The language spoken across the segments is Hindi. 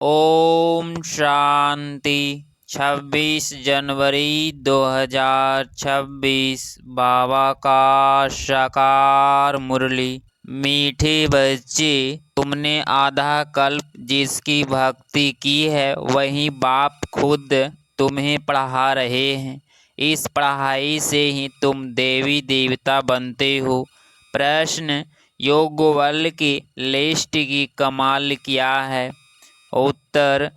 ओम शांति। 26 जनवरी 2026 बाबा का साकार मुरली। मीठे बच्चे, तुमने आधा कल्प जिसकी भक्ति की है वही बाप खुद तुम्हें पढ़ा रहे हैं। इस पढ़ाई से ही तुम देवी देवता बनते हो। प्रश्न: योगबल की लिस्ट की कमाल क्या है? उत्तर: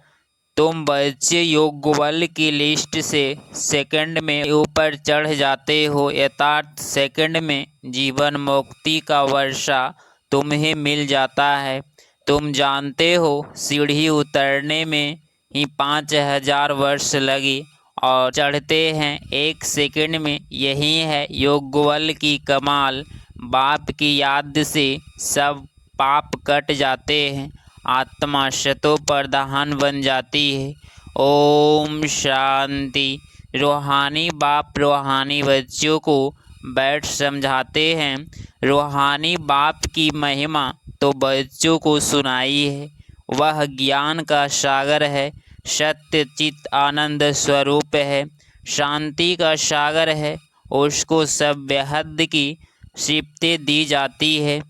तुम बच्चे योगबल की लिस्ट से सेकंड में ऊपर चढ़ जाते हो। यथार्थ सेकंड में जीवन मुक्ति का वर्षा तुम्हें मिल जाता है। तुम जानते हो सीढ़ी उतरने में ही 5000 वर्ष लगे और चढ़ते हैं 1 सेकंड में। यही है योगबल की कमाल। बाप की याद से सब पाप कट जाते हैं। आत्मा शतो प्रधान बन जाती है। ओम शांति। रूहानी बाप रूहानी बच्चों को बैठ समझाते हैं। रूहानी बाप की महिमा तो बच्चों को सुनाई है। वह ज्ञान का सागर है, सत्य चित आनंद स्वरूप है, शांति का सागर है। उसको सब बेहद की सिफतें दी जाती है।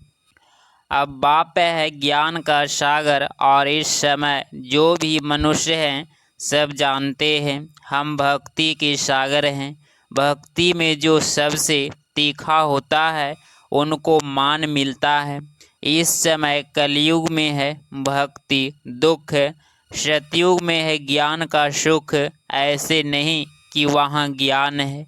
अब बाप है ज्ञान का सागर और इस समय जो भी मनुष्य हैं सब जानते हैं हम भक्ति के सागर हैं। भक्ति में जो सबसे तीखा होता है उनको मान मिलता है। इस समय कलयुग में है भक्ति दुख, सतयुग में है ज्ञान का सुख। ऐसे नहीं कि वहाँ ज्ञान है।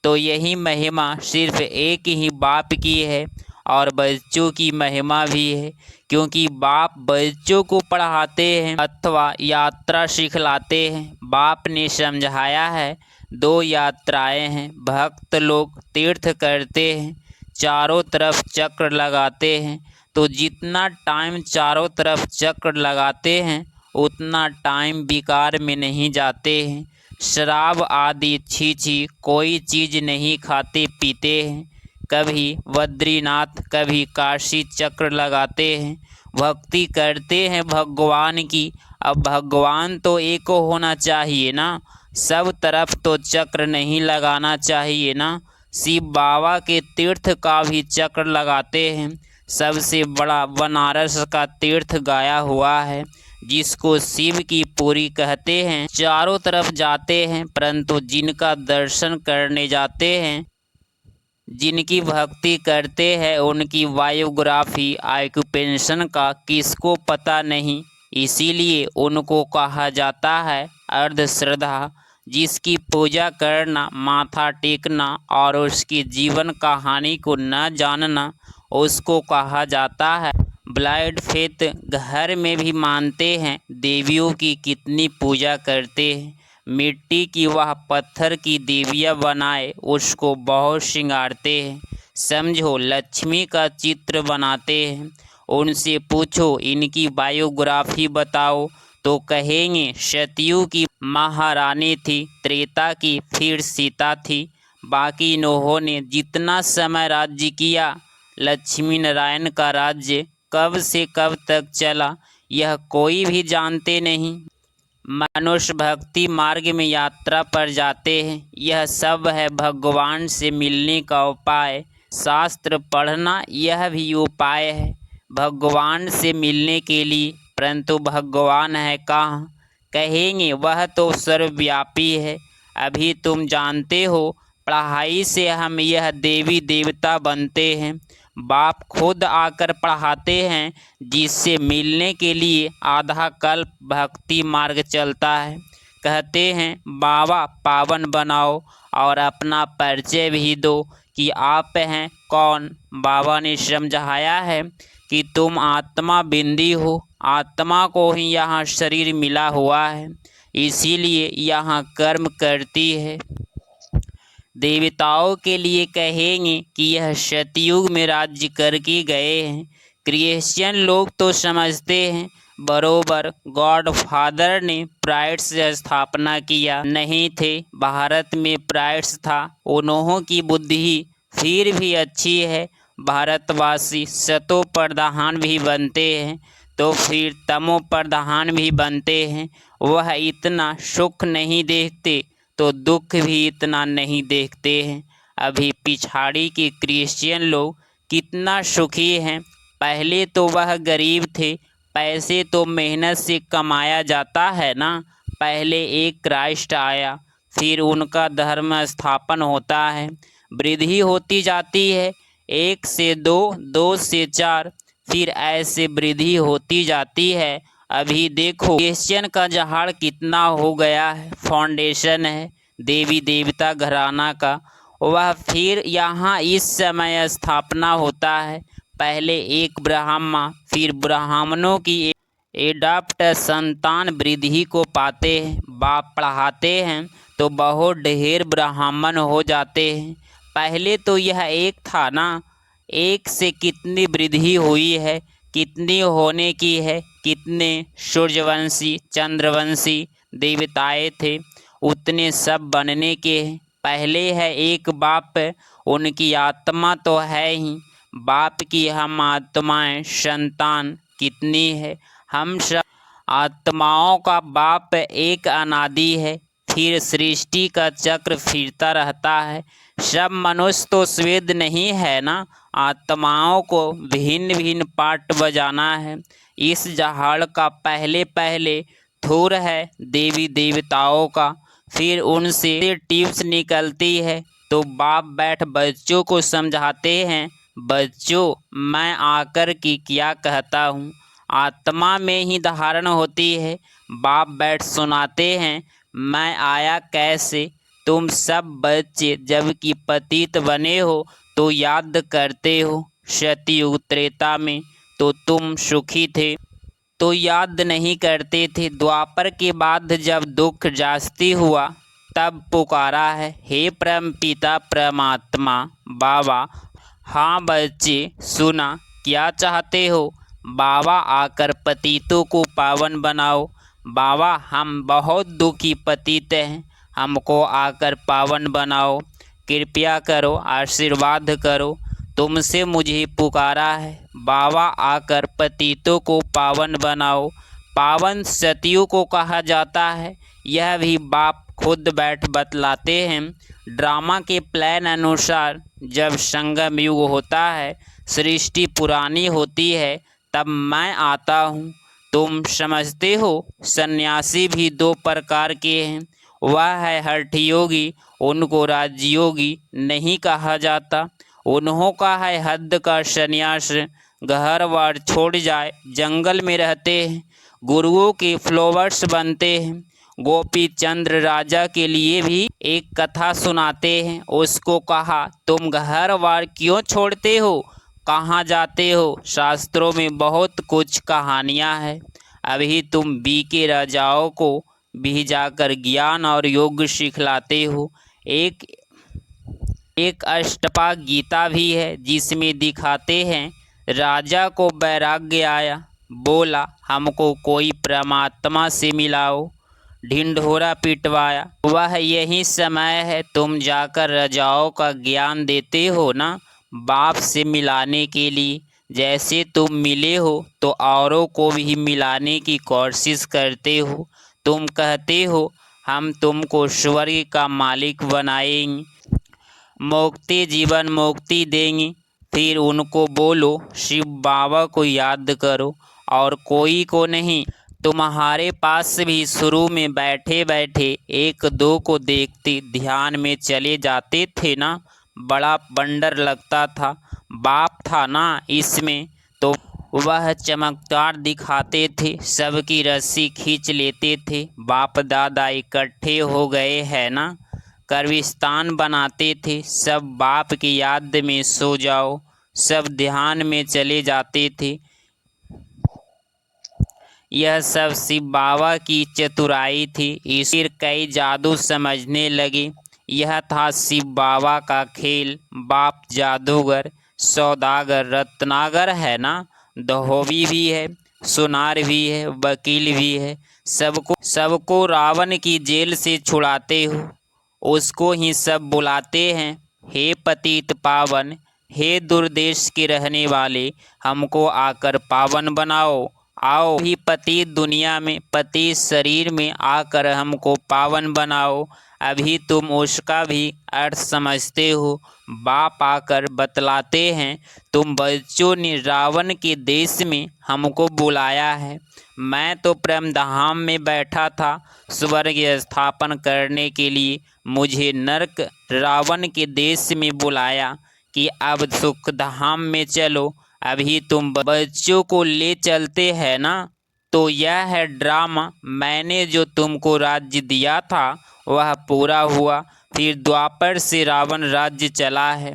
तो यही महिमा सिर्फ एक ही बाप की है और बच्चों की महिमा भी है, क्योंकि बाप बच्चों को पढ़ाते हैं अथवा यात्रा सिखलाते हैं। बाप ने समझाया है 2 यात्राएं हैं। भक्त लोग तीर्थ करते हैं, चारों तरफ चक्र लगाते हैं। तो जितना टाइम चारों तरफ चक्र लगाते हैं उतना टाइम बेकार में नहीं जाते हैं। शराब आदि छी कोई चीज़ नहीं खाते पीते हैं। कभी बद्रीनाथ कभी काशी चक्र लगाते हैं, भक्ति करते हैं भगवान की। अब भगवान तो एक होना चाहिए ना, सब तरफ तो चक्र नहीं लगाना चाहिए ना। शिव बाबा के तीर्थ का भी चक्र लगाते हैं। सबसे बड़ा बनारस का तीर्थ गाया हुआ है, जिसको शिव की पुरी कहते हैं। चारों तरफ जाते हैं, परंतु जिनका दर्शन करने जाते हैं, जिनकी भक्ति करते हैं, उनकी बायोग्राफी ऑक्यूपेशन का किसको पता नहीं। इसीलिए उनको कहा जाता है अर्धश्रद्धा। जिसकी पूजा करना, माथा टेकना और उसकी जीवन कहानी को न जानना, उसको कहा जाता है ब्लाइंड फेथ। घर में भी मानते हैं, देवियों की कितनी पूजा करते हैं। मिट्टी की वह पत्थर की देवियाँ बनाए उसको बहुत श्रृंगारते हैं। समझो लक्ष्मी का चित्र बनाते हैं। उनसे पूछो इनकी बायोग्राफी बताओ तो कहेंगे सतयुग की महारानी थी, त्रेता की फिर सीता थी। बाकी इन्हों ने जितना समय राज्य किया, लक्ष्मी नारायण का राज्य कब से कब तक चला यह कोई भी जानते नहीं। मनुष्य भक्ति मार्ग में यात्रा पर जाते हैं। यह सब है भगवान से मिलने का उपाय। शास्त्र पढ़ना यह भी उपाय है भगवान से मिलने के लिए। परंतु भगवान है कहाँ? कहेंगे वह तो सर्वव्यापी है। अभी तुम जानते हो पढ़ाई से हम यह देवी देवता बनते हैं। बाप खुद आकर पढ़ाते हैं, जिससे मिलने के लिए आधा कल्प भक्ति मार्ग चलता है। कहते हैं बाबा पावन बनाओ और अपना परिचय भी दो कि आप हैं कौन। बाबा ने समझाया है कि तुम आत्मा बिंदी हो, आत्मा को ही यहाँ शरीर मिला हुआ है, इसीलिए यहाँ कर्म करती है। देवताओं के लिए कहेंगे कि यह सतयुग में राज्य करके गए हैं। क्रिश्चियन लोग तो समझते हैं बरोबर गॉड फादर ने प्राइड्स से स्थापना किया नहीं थे, भारत में प्राइड्स था। उन्हों की बुद्धि फिर भी अच्छी है, भारतवासी शतो प्रधान भी बनते हैं। तो फिर तमो प्रधान भी बनते हैं। वह इतना सुख नहीं देखते तो दुख भी इतना नहीं देखते हैं। अभी पिछाड़ी के क्रिश्चियन लोग कितना सुखी हैं। पहले तो वह गरीब थे, पैसे तो मेहनत से कमाया जाता है ना। पहले एक राष्ट्र आया, फिर उनका धर्म स्थापन होता है, वृद्धि होती जाती है, 1 से 2, 2 से 4, फिर ऐसे वृद्धि होती जाती है। अभी देखो क्रिश्चियन का जहाड़ कितना हो गया है। फाउंडेशन है देवी देवता घराना का, वह फिर यहाँ इस समय स्थापना होता है। पहले एक ब्राह्मण, फिर ब्राह्मणों की एडाप्ट संतान वृद्धि को पाते हैं। बाप पढ़ाते हैं तो बहुत ढेर ब्राह्मण हो जाते हैं। पहले तो यह एक था ना, एक से कितनी वृद्धि हुई है, कितनी होने की है। कितने सूर्यवंशी चंद्रवंशी देवताएं थे, उतने सब बनने के हैं। पहले है एक बाप, उनकी आत्मा तो है ही, बाप की हम आत्माएं संतान कितनी है। हम सब आत्माओं का बाप एक अनादि है। फिर सृष्टि का चक्र फिरता रहता है। सब मनुष्य तो स्वेद नहीं है ना, आत्माओं को भिन्न भिन्न पार्ट बजाना है। इस जहाड़ का पहले पहले थोर है देवी देवताओं का, फिर उनसे टिप्स निकलती है तो बाप बैठ बच्चों को समझाते हैं। बच्चों, मैं आकर की क्या कहता हूँ, आत्मा में ही धारण होती है। बाप बैठ सुनाते हैं, मैं आया कैसे। तुम सब बच्चे जबकि पतित बने हो तो याद करते हो, सतयुग त्रेता में तो तुम सुखी थे तो याद नहीं करते थे। द्वापर के बाद जब दुख जास्ती हुआ तब पुकारा है, हे परम पिता परमात्मा बाबा। हाँ बच्चे, सुना क्या चाहते हो। बाबा आकर पतितों को पावन बनाओ। बाबा, हम बहुत दुखी पतित हैं, हमको आकर पावन बनाओ, कृपया करो, आशीर्वाद करो, तुमसे मुझे पुकारा है। बाबा आकर पतितों को पावन बनाओ। पावन सतियों को कहा जाता है, यह भी बाप खुद बैठ बतलाते हैं। ड्रामा के प्लान अनुसार जब संगम युग होता है, सृष्टि पुरानी होती है, तब मैं आता हूँ। तुम समझते हो सन्यासी भी 2 प्रकार के हैं। वह है हठ योगी, उनको राजयोगी नहीं कहा जाता। उन्हों का है हद का सन्यास, घर बार छोड़ जाए जंगल में रहते हैं, गुरुओं के फ्लोवर्स बनते हैं। गोपी चंद्र राजा के लिए भी एक कथा सुनाते हैं। उसको कहा, तुम घर बार क्यों छोड़ते हो, कहाँ जाते हो। शास्त्रों में बहुत कुछ कहानियाँ हैं। अभी तुम बीके राजाओं को भी जाकर ज्ञान और योग सिखलाते हो। एक अष्टपा गीता भी है जिसमें दिखाते हैं, राजा को वैराग्य आया, बोला हमको कोई परमात्मा से मिलाओ, ढिंढोरा पिटवाया। वह यही समय है तुम जाकर राजाओं का ज्ञान देते हो ना, बाप से मिलाने के लिए। जैसे तुम मिले हो तो औरों को भी मिलाने की कोशिश करते हो। तुम कहते हो हम तुमको स्वर्ग का मालिक बनाएंगे, मुक्ति जीवन मुक्ति देंगे। फिर उनको बोलो शिव बाबा को याद करो और कोई को नहीं। तुम्हारे पास भी शुरू में बैठे बैठे 1-2 को देखते ध्यान में चले जाते थे ना, बड़ा बंडर लगता था। बाप था ना इसमें, तो वह चमत्कार दिखाते थे, सबकी रस्सी खींच लेते थे। बाप दादा इकट्ठे हो गए हैं ना, कब्रिस्तान बनाते थे। सब बाप की याद में सो जाओ, सब ध्यान में चले जाते थे। यह सब शिव बाबा की चतुराई थी। ईश्वर कई जादू समझने लगे। यह था शिव बाबा का खेल। बाप जादूगर, सौदागर, रत्नागर है ना, धोबी भी है, सुनार भी है, वकील भी है। सबको रावण की जेल से छुड़ाते हो, उसको ही सब बुलाते हैं, हे पतित पावन, हे दुर्देश के रहने वाले, हमको आकर पावन बनाओ। आओ ही पति दुनिया में, पति शरीर में आकर हमको पावन बनाओ। अभी तुम उसका भी अर्थ समझते हो। बाप आकर बतलाते हैं, तुम बच्चों ने रावण के देश में हमको बुलाया है। मैं तो प्रेम धाम में बैठा था स्वर्ग स्थापन करने के लिए। मुझे नरक रावण के देश में बुलाया कि अब सुख धाम में चलो। अभी तुम बच्चों को ले चलते हैं ना। तो यह है ड्रामा। मैंने जो तुमको राज्य दिया था वह पूरा हुआ। फिर द्वापर से रावण राज्य चला है।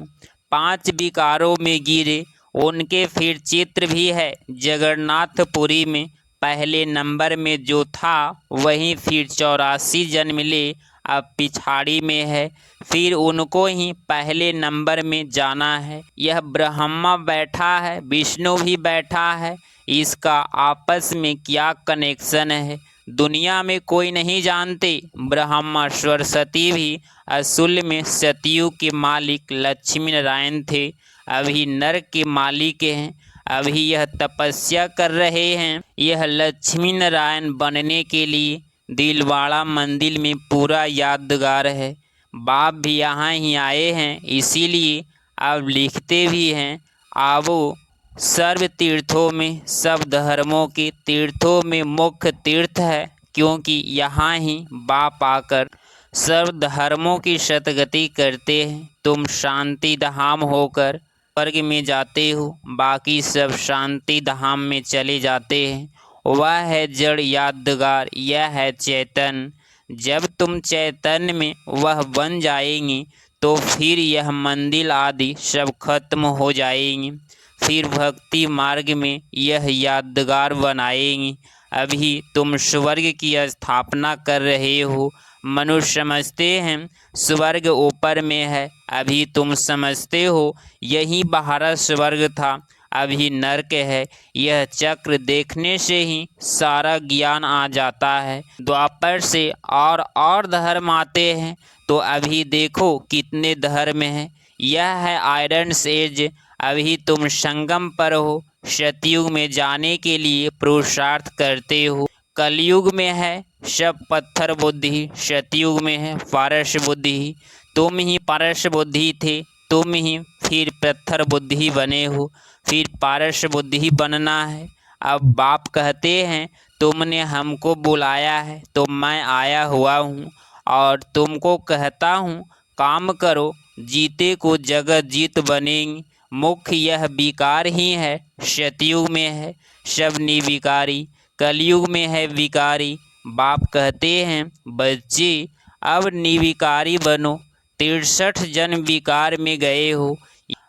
5 विकारों में गिरे। उनके फिर चित्र भी है जगन्नाथपुरी में। पहले नंबर में जो था वही फिर 84 जन्म ले अब पिछाड़ी में है। फिर उनको ही पहले नंबर में जाना है। यह ब्रह्मा बैठा है, विष्णु भी बैठा है। इसका आपस में क्या कनेक्शन है दुनिया में कोई नहीं जानते। ब्रह्मा सरस्वती भी असुल में सतयुग के मालिक लक्ष्मी नारायण थे, अभी नर के मालिक हैं। अभी यह तपस्या कर रहे हैं। यह लक्ष्मी नारायण बनने के लिए दिलवाड़ा मंदिर में पूरा यादगार है। बाप भी यहाँ ही आए हैं, इसीलिए अब लिखते भी हैं, आवो सर्व तीर्थों में, सब धर्मों के तीर्थों में मुख्य तीर्थ है, क्योंकि यहाँ ही बाप आकर सर्व धर्मों की शतगति करते हैं। तुम शांति धाम होकर स्वर्ग में जाते हो, बाकी सब शांति धाम में चले जाते हैं। वह है जड़ यादगार, यह है चैतन्य। जब तुम चैतन्य में वह बन जाएंगे तो फिर यह मंदिर आदि सब खत्म हो जाएंगे। फिर भक्ति मार्ग में यह यादगार बनाएंगे। अभी तुम स्वर्ग की स्थापना कर रहे हो। मनुष्य समझते हैं स्वर्ग ऊपर में है, अभी तुम समझते हो यही बाहर स्वर्ग था, अभी नरक है। यह चक्र देखने से ही सारा ज्ञान आ जाता है। द्वापर से और धर्म आते हैं, तो अभी देखो कितने धर्म हैं। यह है आयरन एज। अभी तुम संगम पर हो, सतयुग में जाने के लिए पुरुषार्थ करते हो। कलयुग में है सब पत्थर बुद्धि, सतयुग में है पारस बुद्धि। तुम ही पारस बुद्धि थे, तुम ही फिर पत्थर बुद्धि बने हो, फिर पारस बुद्धि बनना है। अब बाप कहते हैं, तुमने हमको बुलाया है तो मैं आया हुआ हूँ और तुमको कहता हूँ काम करो, जीते को जगत जीत बनेंगी। मुख्य यह विकार ही है, सतयुग में है सब निर्विकारी, कलयुग में है विकारी। बाप कहते हैं, बच्चे अब निर्विकारी बनो। 63 जन्म विकार में गए हो,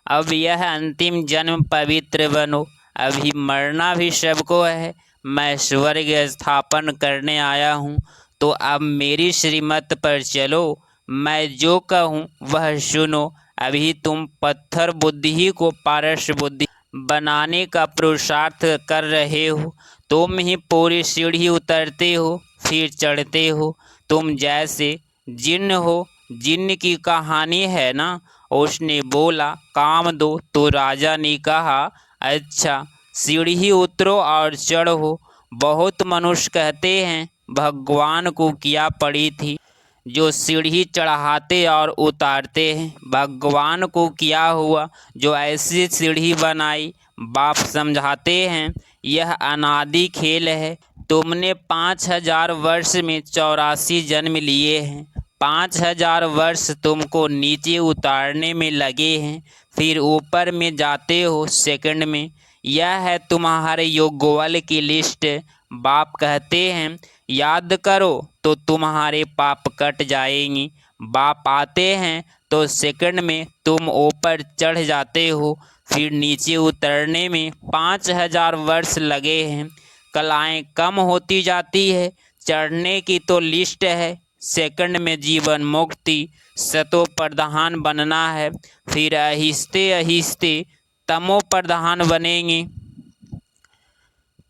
अब यह अंतिम जन्म पवित्र बनो। अभी मरना भी सबको है। मैं स्वर्ग स्थापन करने आया हूँ, तो अब मेरी श्रीमत पर चलो। मैं जो कहूँ वह सुनो। अभी तुम पत्थर बुद्धि को पारस बुद्धि बनाने का पुरुषार्थ कर रहे हो। तुम ही पूरी सीढ़ी उतरते हो फिर चढ़ते हो। तुम जैसे जिन्न हो, जिन्न की कहानी है ना। उसने बोला काम दो, तो राजा ने कहा अच्छा सीढ़ी उतरो और चढ़ो। बहुत मनुष्य कहते हैं भगवान को क्या पड़ी थी जो सीढ़ी चढ़ाते और उतारते हैं। भगवान को क्या हुआ जो ऐसी सीढ़ी बनाई। बाप समझाते हैं यह अनादि खेल है। तुमने 5000 वर्ष में 84 जन्म लिए हैं। 5000 वर्ष तुमको नीचे उतारने में लगे हैं, फिर ऊपर में जाते हो सेकंड में। यह है तुम्हारे योगबल की लिस्ट। बाप कहते हैं याद करो तो तुम्हारे पाप कट जाएंगी। बाप आते हैं तो सेकंड में तुम ऊपर चढ़ जाते हो, फिर नीचे उतरने में 5000 वर्ष लगे हैं। कलाएं कम होती जाती है, चढ़ने की तो लिस्ट है। सेकंड में जीवन मुक्ति सतो प्रधान बनना है, फिर आहिस्ते आहिस्ते तमो प्रधान बनेंगे।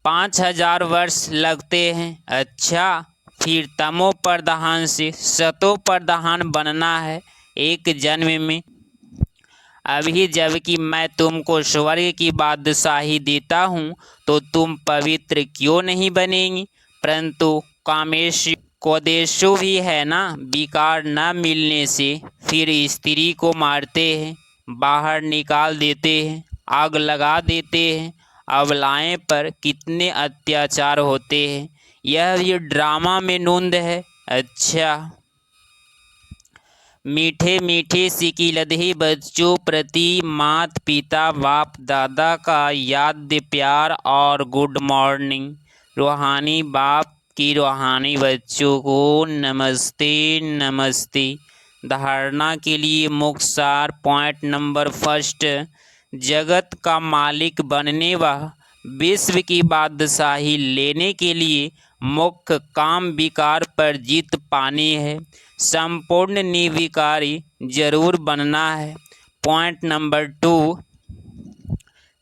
5000 वर्ष लगते हैं। अच्छा, फिर तमो प्रधान से सतो प्रधान बनना है एक जन्म में। अभी जबकि मैं तुमको स्वर्ग की बादशाही देता हूँ तो तुम पवित्र क्यों नहीं बनेंगी। परंतु कामेश कोदेशो भी है ना, विकार न मिलने से फिर स्त्री को मारते हैं, बाहर निकाल देते हैं, आग लगा देते हैं। अबलाएं पर कितने अत्याचार होते हैं, यह भी ड्रामा में नोंद है। अच्छा, मीठे मीठे सिकिलधे बच्चों प्रति माता पिता बाप दादा का याद प्यार और गुड मॉर्निंग। रूहानी बाप की रूहानी बच्चों को नमस्ते नमस्ते। धारणा के लिए मुख्य सार पॉइंट नंबर फर्स्ट, जगत का मालिक बनने व विश्व की बादशाही लेने के लिए मुख्य काम विकार पर जीत पानी है, संपूर्ण निर्विकारी जरूर बनना है। पॉइंट नंबर 2,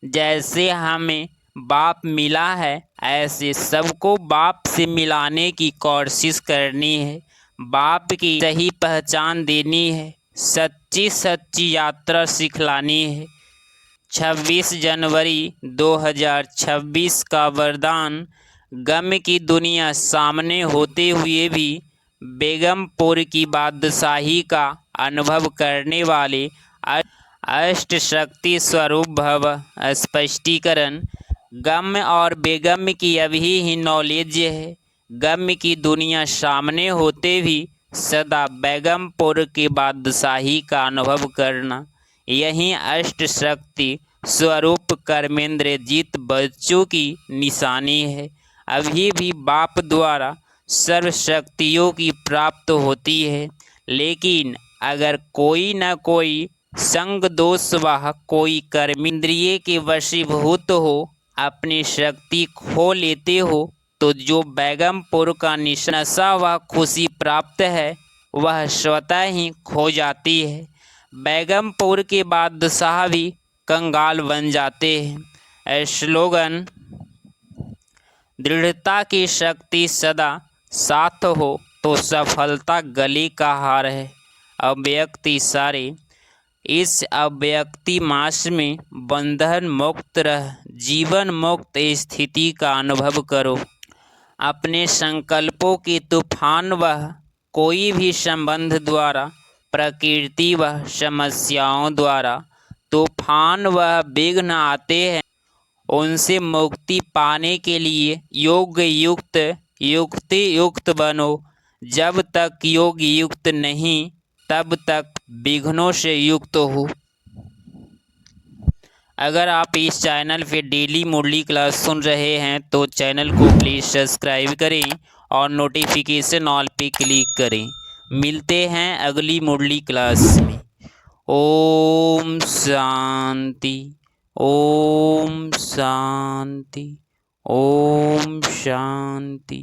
जैसे हमें बाप मिला है ऐसे सबको बाप से मिलाने की कोशिश करनी है, बाप की सही पहचान देनी है, सच्ची यात्रा सिखलानी है। 26 जनवरी 2026 का वरदान, गम की दुनिया सामने होते हुए भी बेगमपुर की बादशाही का अनुभव करने वाले अष्ट शक्ति स्वरूप भव। स्पष्टीकरण, गम और बेगम की अभी ही नॉलेज है। गम की दुनिया सामने होते भी सदा बेगमपुर की बादशाही का अनुभव करना, यही अष्ट शक्ति स्वरूप कर्मेंद्र जीत बच्चों की निशानी है। अभी भी बाप द्वारा सर्व शक्तियों की प्राप्त होती है, लेकिन अगर कोई न कोई संग दोष व कोई कर्मेंद्रिय के वशीभूत हो अपनी शक्ति खो लेते हो तो जो बेगमपुर का नशा व खुशी प्राप्त है वह स्वतः ही खो जाती है। बेगमपुर के बादशाह भी कंगाल बन जाते हैं। स्लोगन, दृढ़ता की शक्ति सदा साथ हो तो सफलता गले का हार है। अव्यक्ति सारे, इस अव्यक्ति मास में बंधन मुक्त रह जीवन मुक्त स्थिति का अनुभव करो। अपने संकल्पों के तूफान व कोई भी संबंध द्वारा, प्रकृति व समस्याओं द्वारा तूफान व विघ्न आते हैं, उनसे मुक्ति पाने के लिए योग युक्त युक्ति युक्त बनो। जब तक योग युक्त नहीं तब तक विघ्नों से युक्त हो। अगर आप इस चैनल पे डेली मुरली क्लास सुन रहे हैं तो चैनल को प्लीज़ सब्सक्राइब करें और नोटिफिकेशन ऑल पे क्लिक करें। मिलते हैं अगली मुरली क्लास में। ओम शांति, ओम शांति, ओम शांति।